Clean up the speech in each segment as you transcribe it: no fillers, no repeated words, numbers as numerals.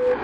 Halo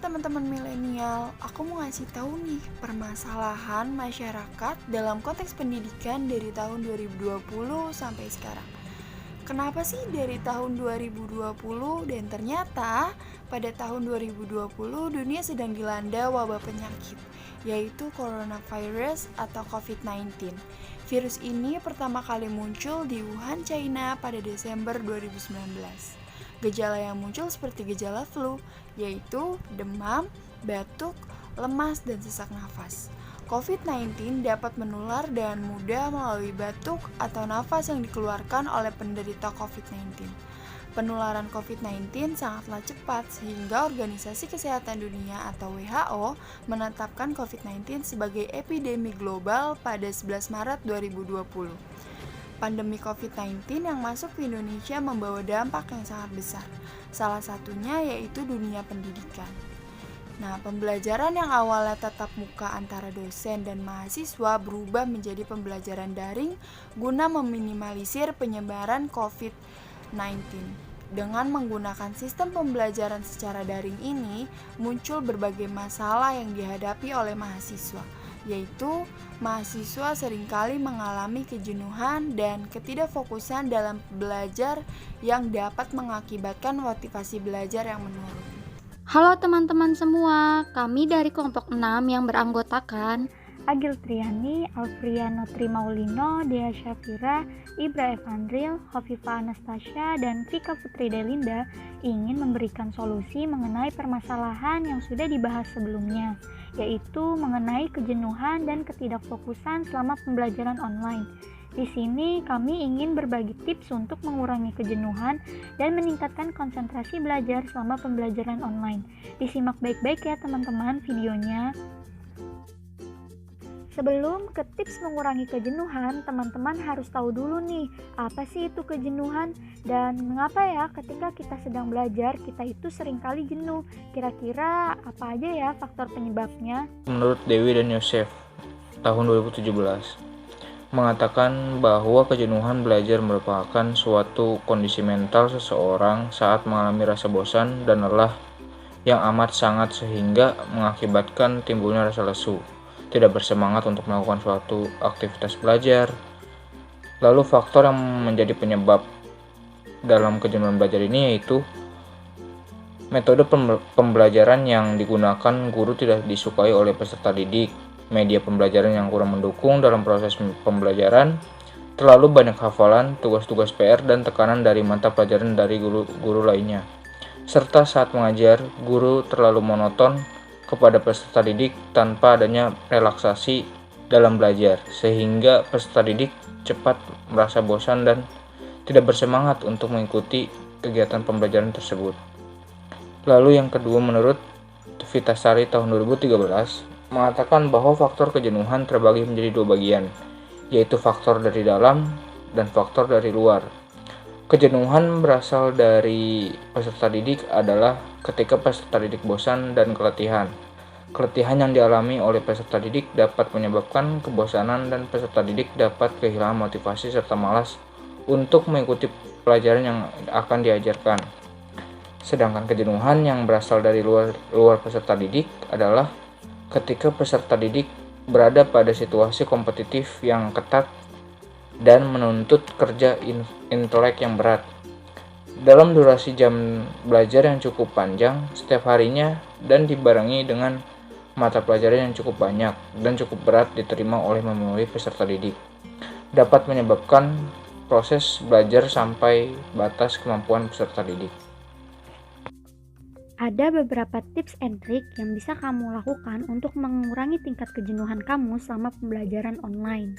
teman-teman milenial, aku mau ngasih tahu nih permasalahan masyarakat dalam konteks pendidikan dari tahun 2020 sampai sekarang. Kenapa sih dari tahun 2020 dan ternyata pada tahun 2020 dunia sedang dilanda wabah penyakit, yaitu coronavirus atau COVID-19. Virus ini pertama kali muncul di Wuhan, China pada Desember 2019. Gejala yang muncul seperti gejala flu, yaitu demam, batuk, lemas, dan sesak nafas. COVID-19 dapat menular dengan mudah melalui batuk atau nafas yang dikeluarkan oleh penderita COVID-19. Penularan COVID-19 sangatlah cepat sehingga Organisasi Kesehatan Dunia atau WHO menetapkan COVID-19 sebagai epidemi global pada 11 Maret 2020. Pandemi COVID-19 yang masuk ke Indonesia membawa dampak yang sangat besar. Salah satunya yaitu dunia pendidikan. Nah, pembelajaran yang awalnya tatap muka antara dosen dan mahasiswa berubah menjadi pembelajaran daring guna meminimalisir penyebaran COVID-19. Dengan menggunakan sistem pembelajaran secara daring ini, muncul berbagai masalah yang dihadapi oleh mahasiswa, yaitu mahasiswa seringkali mengalami kejenuhan dan ketidakfokusan dalam belajar yang dapat mengakibatkan motivasi belajar yang menurun. Halo teman-teman semua, kami dari kelompok 6 yang beranggotakan Agil Triani, Alfriano Trimaulino, Dea Syafira, Ibra Evandril, Hovifa Anastasia, dan Vika Putri Delinda ingin memberikan solusi mengenai permasalahan yang sudah dibahas sebelumnya, yaitu mengenai kejenuhan dan ketidakfokusan selama pembelajaran online. Di sini kami ingin berbagi tips untuk mengurangi kejenuhan dan meningkatkan konsentrasi belajar selama pembelajaran online. Disimak baik-baik ya teman-teman videonya. Sebelum ke tips mengurangi kejenuhan, teman-teman harus tahu dulu nih, apa sih itu kejenuhan dan mengapa ya ketika kita sedang belajar kita itu seringkali jenuh. Kira-kira apa aja ya faktor penyebabnya? Menurut Dewi dan Yosef, tahun 2017 mengatakan bahwa kejenuhan belajar merupakan suatu kondisi mental seseorang saat mengalami rasa bosan dan lelah yang amat sangat sehingga mengakibatkan timbulnya rasa lesu, tidak bersemangat untuk melakukan suatu aktivitas belajar. Lalu faktor yang menjadi penyebab dalam kejenuhan belajar ini yaitu metode pembelajaran yang digunakan guru tidak disukai oleh peserta didik, media pembelajaran yang kurang mendukung dalam proses pembelajaran, terlalu banyak hafalan, tugas-tugas PR, dan tekanan dari mata pelajaran dari guru lainnya. Serta saat mengajar, guru terlalu monoton kepada peserta didik tanpa adanya relaksasi dalam belajar, sehingga peserta didik cepat merasa bosan dan tidak bersemangat untuk mengikuti kegiatan pembelajaran tersebut. Lalu yang kedua, menurut Vitasari tahun 2013, mengatakan bahwa faktor kejenuhan terbagi menjadi dua bagian, yaitu faktor dari dalam dan faktor dari luar. Kejenuhan berasal dari peserta didik adalah ketika peserta didik bosan dan keletihan. Keletihan yang dialami oleh peserta didik dapat menyebabkan kebosanan dan peserta didik dapat kehilangan motivasi serta malas untuk mengikuti pelajaran yang akan diajarkan. Sedangkan kejenuhan yang berasal dari luar peserta didik adalah ketika peserta didik berada pada situasi kompetitif yang ketat dan menuntut kerja intelek yang berat. Dalam durasi jam belajar yang cukup panjang setiap harinya dan dibarengi dengan mata pelajaran yang cukup banyak dan cukup berat diterima oleh memori peserta didik, dapat menyebabkan proses belajar sampai batas kemampuan peserta didik. Ada beberapa tips and trik yang bisa kamu lakukan untuk mengurangi tingkat kejenuhan kamu selama pembelajaran online.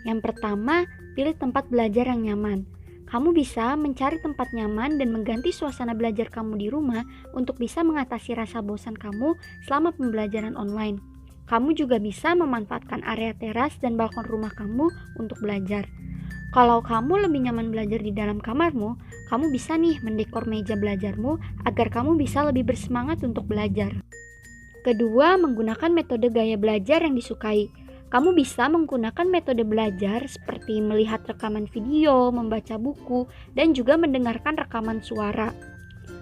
Yang pertama, pilih tempat belajar yang nyaman. Kamu bisa mencari tempat nyaman dan mengganti suasana belajar kamu di rumah untuk bisa mengatasi rasa bosan kamu selama pembelajaran online. Kamu juga bisa memanfaatkan area teras dan balkon rumah kamu untuk belajar. Kalau kamu lebih nyaman belajar di dalam kamarmu, kamu bisa nih mendekor meja belajarmu agar kamu bisa lebih bersemangat untuk belajar. Kedua, menggunakan metode gaya belajar yang disukai. Kamu bisa menggunakan metode belajar seperti melihat rekaman video, membaca buku, dan juga mendengarkan rekaman suara.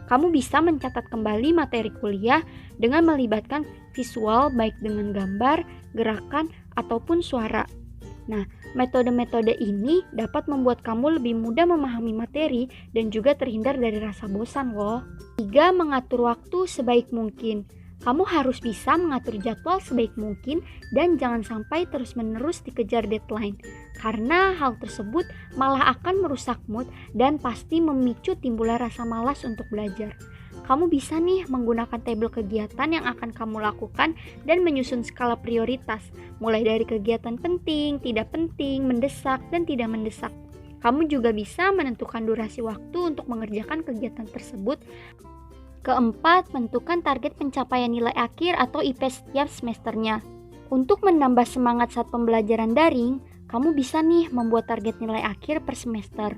Kamu bisa mencatat kembali materi kuliah dengan melibatkan visual baik dengan gambar, gerakan, ataupun suara. Nah, metode-metode ini dapat membuat kamu lebih mudah memahami materi dan juga terhindar dari rasa bosan loh. 3. Mengatur waktu sebaik mungkin. Kamu harus bisa mengatur jadwal sebaik mungkin dan jangan sampai terus-menerus dikejar deadline. Karena hal tersebut malah akan merusak mood dan pasti memicu timbulnya rasa malas untuk belajar. Kamu bisa nih menggunakan tabel kegiatan yang akan kamu lakukan dan menyusun skala prioritas, mulai dari kegiatan penting, tidak penting, mendesak, dan tidak mendesak. Kamu juga bisa menentukan durasi waktu untuk mengerjakan kegiatan tersebut. Keempat, tentukan target pencapaian nilai akhir atau IP setiap semesternya. Untuk menambah semangat saat pembelajaran daring, kamu bisa nih membuat target nilai akhir per semester.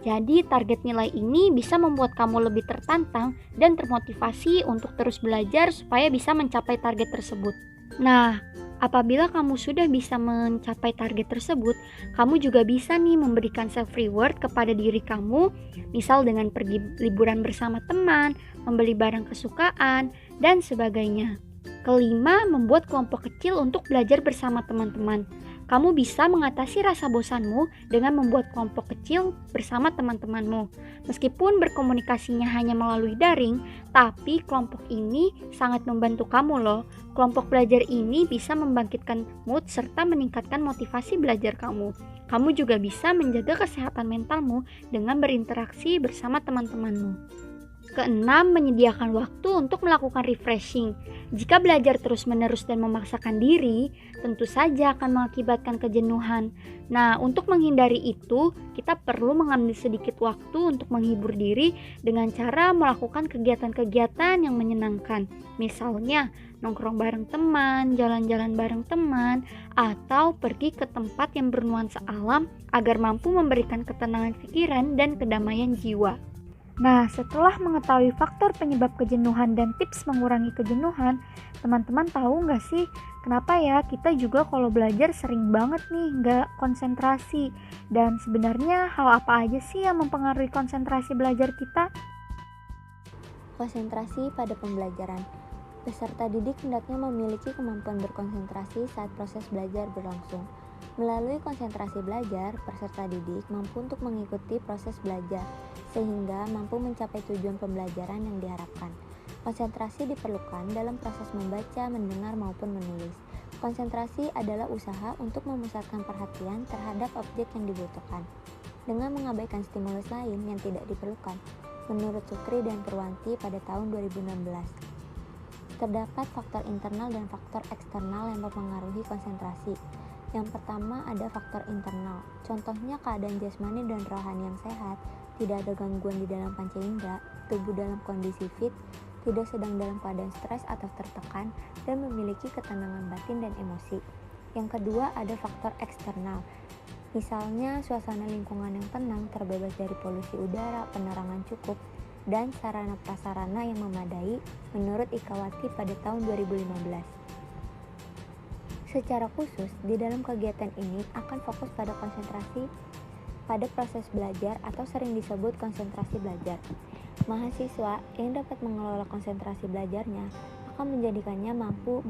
Jadi target nilai ini bisa membuat kamu lebih tertantang dan termotivasi untuk terus belajar supaya bisa mencapai target tersebut. Nah, apabila kamu sudah bisa mencapai target tersebut, kamu juga bisa nih memberikan self reward kepada diri kamu, misal dengan pergi liburan bersama teman, membeli barang kesukaan, dan sebagainya. Kelima, membuat kelompok kecil untuk belajar bersama teman-teman. Kamu bisa mengatasi rasa bosanmu dengan membuat kelompok kecil bersama teman-temanmu. Meskipun berkomunikasinya hanya melalui daring, tapi kelompok ini sangat membantu kamu loh. Kelompok belajar ini bisa membangkitkan mood serta meningkatkan motivasi belajar kamu. Kamu juga bisa menjaga kesehatan mentalmu dengan berinteraksi bersama teman-temanmu. Keenam, menyediakan waktu untuk melakukan refreshing. Jika belajar terus-menerus dan memaksakan diri, tentu saja akan mengakibatkan kejenuhan. Nah, untuk menghindari itu, kita perlu mengambil sedikit waktu untuk menghibur diri dengan cara melakukan kegiatan-kegiatan yang menyenangkan. Misalnya, nongkrong bareng teman, jalan-jalan bareng teman, atau pergi ke tempat yang bernuansa alam agar mampu memberikan ketenangan pikiran dan kedamaian jiwa. Nah, setelah mengetahui faktor penyebab kejenuhan dan tips mengurangi kejenuhan, teman-teman tahu nggak sih kenapa ya kita juga kalau belajar sering banget nih nggak konsentrasi? Dan sebenarnya hal apa aja sih yang mempengaruhi konsentrasi belajar kita? Konsentrasi pada pembelajaran. Peserta didik hendaknya memiliki kemampuan berkonsentrasi saat proses belajar berlangsung. Melalui konsentrasi belajar, peserta didik mampu untuk mengikuti proses belajar, sehingga mampu mencapai tujuan pembelajaran yang diharapkan. Konsentrasi diperlukan dalam proses membaca, mendengar, maupun menulis. Konsentrasi adalah usaha untuk memusatkan perhatian terhadap objek yang dibutuhkan, dengan mengabaikan stimulus lain yang tidak diperlukan, menurut Sukri dan Purwanti pada tahun 2016. Terdapat faktor internal dan faktor eksternal yang mempengaruhi konsentrasi. Yang pertama ada faktor internal, contohnya keadaan jasmani dan rohani yang sehat, tidak ada gangguan di dalam panca indera, tubuh dalam kondisi fit, tidak sedang dalam keadaan stres atau tertekan, dan memiliki ketenangan batin dan emosi. Yang kedua ada faktor eksternal, misalnya suasana lingkungan yang tenang, terbebas dari polusi udara, penerangan cukup, dan sarana prasarana yang memadai, menurut Ikawati pada tahun 2015. Secara khusus, di dalam kegiatan ini akan fokus pada konsentrasi pada proses belajar atau sering disebut konsentrasi belajar. Mahasiswa yang dapat mengelola konsentrasi belajarnya akan menjadikannya mampu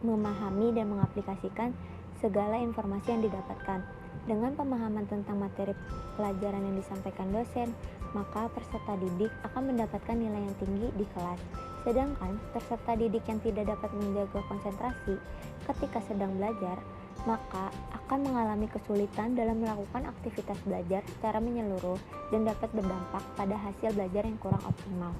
memahami dan mengaplikasikan segala informasi yang didapatkan. Dengan pemahaman tentang materi pelajaran yang disampaikan dosen, maka peserta didik akan mendapatkan nilai yang tinggi di kelas. Sedangkan peserta didik yang tidak dapat menjaga konsentrasi ketika sedang belajar, maka akan mengalami kesulitan dalam melakukan aktivitas belajar secara menyeluruh dan dapat berdampak pada hasil belajar yang kurang optimal.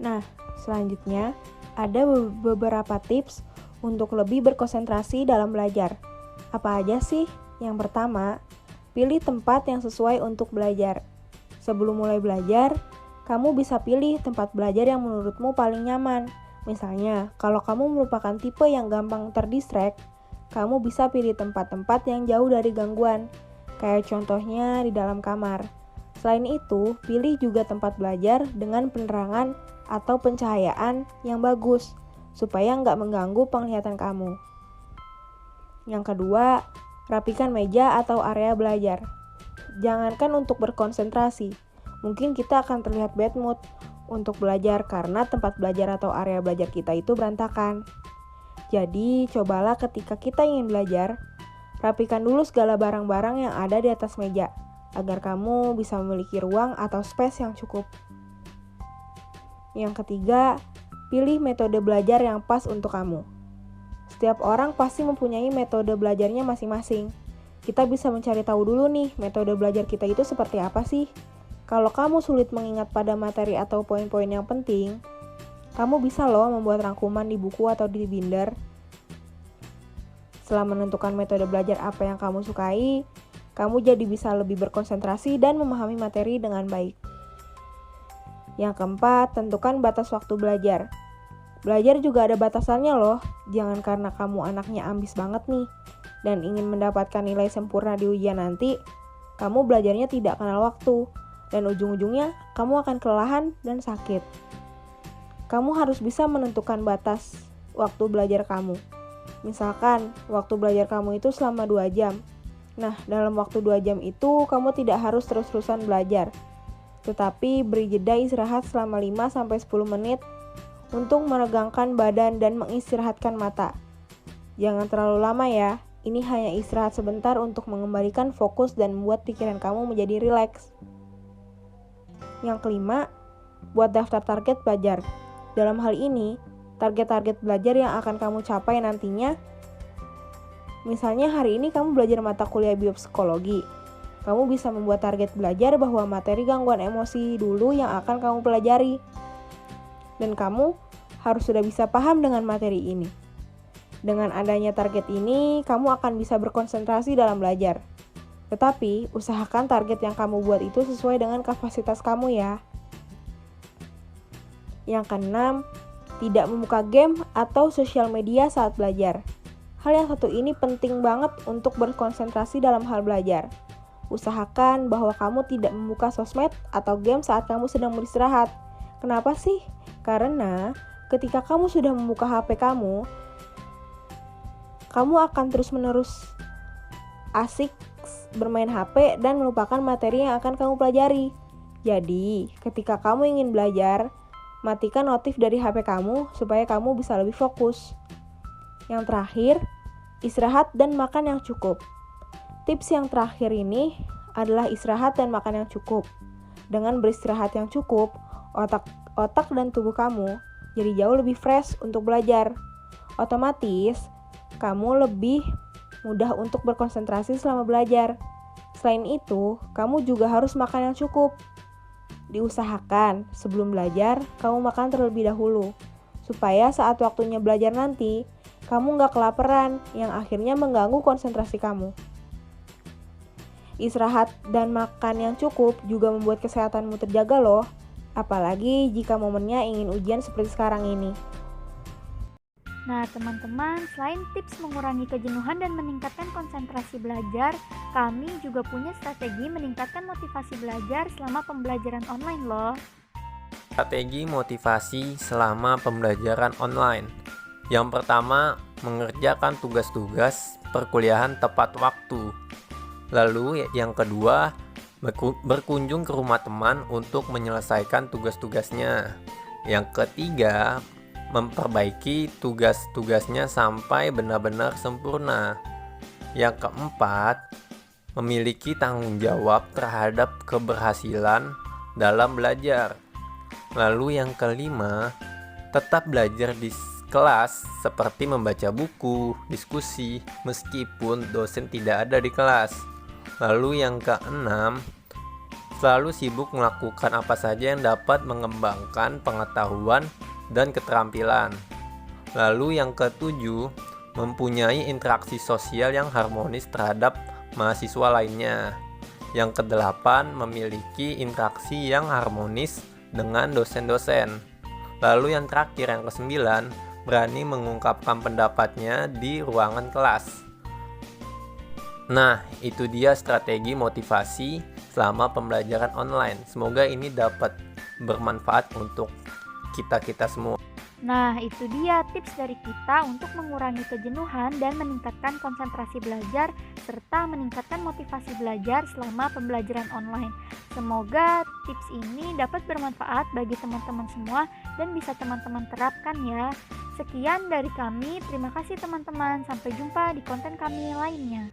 Nah, selanjutnya ada beberapa tips untuk lebih berkonsentrasi dalam belajar. Apa aja sih? Yang pertama, pilih tempat yang sesuai untuk belajar. Sebelum mulai belajar, kamu bisa pilih tempat belajar yang menurutmu paling nyaman. Misalnya, kalau kamu merupakan tipe yang gampang terdistract, kamu bisa pilih tempat-tempat yang jauh dari gangguan, kayak contohnya di dalam kamar. Selain itu, pilih juga tempat belajar dengan penerangan atau pencahayaan yang bagus supaya nggak mengganggu penglihatan kamu. Yang kedua, rapikan meja atau area belajar. Jangankan untuk berkonsentrasi, mungkin kita akan terlihat bad mood untuk belajar karena tempat belajar atau area belajar kita itu berantakan. Jadi, cobalah ketika kita ingin belajar, rapikan dulu segala barang-barang yang ada di atas meja, agar kamu bisa memiliki ruang atau space yang cukup. Yang ketiga, pilih metode belajar yang pas untuk kamu. Setiap orang pasti mempunyai metode belajarnya masing-masing. Kita bisa mencari tahu dulu nih, metode belajar kita itu seperti apa sih? Kalau kamu sulit mengingat pada materi atau poin-poin yang penting, kamu bisa loh membuat rangkuman di buku atau di binder. Setelah menentukan metode belajar apa yang kamu sukai, kamu jadi bisa lebih berkonsentrasi dan memahami materi dengan baik. Yang keempat, tentukan batas waktu belajar. Belajar juga ada batasannya loh, jangan karena kamu anaknya ambis banget nih, dan ingin mendapatkan nilai sempurna di ujian nanti, kamu belajarnya tidak kenal waktu, dan ujung-ujungnya kamu akan kelelahan dan sakit. Kamu harus bisa menentukan batas waktu belajar kamu. Misalkan, waktu belajar kamu itu selama 2 jam. Nah, dalam waktu 2 jam itu, kamu tidak harus terus-terusan belajar. Tetapi beri jeda istirahat selama 5-10 menit untuk meregangkan badan dan mengistirahatkan mata. Jangan terlalu lama ya, ini hanya istirahat sebentar untuk mengembalikan fokus dan membuat pikiran kamu menjadi rileks. Yang kelima, buat daftar target belajar. Dalam hal ini, target-target belajar yang akan kamu capai nantinya. Misalnya hari ini kamu belajar mata kuliah biopsikologi. Kamu bisa membuat target belajar bahwa materi gangguan emosi dulu yang akan kamu pelajari. Dan kamu harus sudah bisa paham dengan materi ini. Dengan adanya target ini, kamu akan bisa berkonsentrasi dalam belajar. Tetapi, usahakan target yang kamu buat itu sesuai dengan kapasitas kamu ya. Yang keenam, tidak membuka game atau sosial media saat belajar. Hal yang satu ini penting banget untuk berkonsentrasi dalam hal belajar. Usahakan bahwa kamu tidak membuka sosmed atau game saat kamu sedang beristirahat. Kenapa sih? Karena ketika kamu sudah membuka HP kamu akan terus-menerus asik bermain HP dan melupakan materi yang akan kamu pelajari. Jadi, ketika kamu ingin belajar, matikan notif dari HP kamu supaya kamu bisa lebih fokus. Yang terakhir, istirahat dan makan yang cukup. Tips yang terakhir ini adalah istirahat dan makan yang cukup. Dengan beristirahat yang cukup, otak dan tubuh kamu jadi jauh lebih fresh untuk belajar. Otomatis, kamu lebih mudah untuk berkonsentrasi selama belajar. Selain itu, kamu juga harus makan yang cukup. Diusahakan sebelum belajar, kamu makan terlebih dahulu. Supaya saat waktunya belajar nanti, kamu gak kelaparan yang akhirnya mengganggu konsentrasi kamu. Istirahat dan makan yang cukup juga membuat kesehatanmu terjaga loh. Apalagi jika momennya ingin ujian seperti sekarang ini. Nah teman-teman, selain tips mengurangi kejenuhan dan meningkatkan konsentrasi belajar, kami juga punya strategi meningkatkan motivasi belajar selama pembelajaran online loh. Strategi motivasi selama pembelajaran online. Yang pertama, mengerjakan tugas-tugas perkuliahan tepat waktu. Lalu yang kedua, berkunjung ke rumah teman untuk menyelesaikan tugas-tugasnya. Yang ketiga, memperbaiki tugas-tugasnya sampai benar-benar sempurna. Yang keempat, memiliki tanggung jawab terhadap keberhasilan dalam belajar. Lalu yang kelima, tetap belajar di kelas seperti membaca buku, diskusi, meskipun dosen tidak ada di kelas. Lalu yang keenam, selalu sibuk melakukan apa saja yang dapat mengembangkan pengetahuan dan keterampilan. Lalu yang ketujuh, mempunyai interaksi sosial yang harmonis terhadap mahasiswa lainnya. Yang kedelapan, memiliki interaksi yang harmonis dengan dosen-dosen. Lalu yang terakhir, yang kesembilan, berani mengungkapkan pendapatnya di ruangan kelas. Nah, itu dia strategi motivasi selama pembelajaran online. Semoga ini dapat bermanfaat untuk kita-kita semua. Nah, itu dia tips dari kita untuk mengurangi kejenuhan dan meningkatkan konsentrasi belajar serta meningkatkan motivasi belajar selama pembelajaran online. Semoga tips ini dapat bermanfaat bagi teman-teman semua dan bisa teman-teman terapkan ya. Sekian dari kami, terima kasih teman-teman. Sampai jumpa di konten kami lainnya.